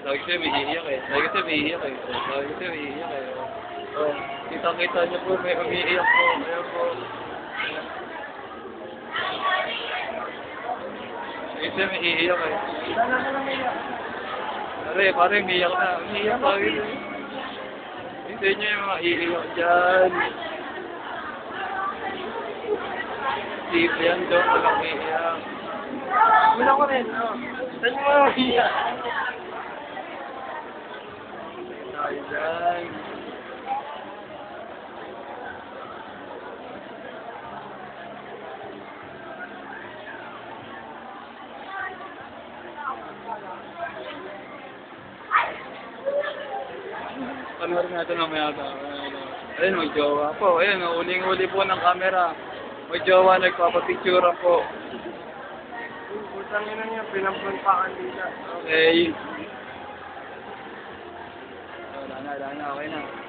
Sabi ko siya, may iiyak eh. Sabi ko siya, may iiyak eh. Sabi ko siya, may iiyak eh. Oh, kita-kita niyo po, may umiiyak po. Ayan po. Sabi ko siya, may iiyak eh. Pare, umiiyak na. Umiiyak pa rin. Hintayin niyo yung mga iiyak dyan. Steve yan doon, walang umiiyak. Wala ko rin, oh. Saan yung mga umiiyak? Ay, dyan. Panoorin natin mamaya ito. Ayun, may jowa po. Ayun, uling-uli po ng camera. May jowa, nagpapapicture po. Putang ina niya, pinampuntakan dito. Okay. Wala na, okay na.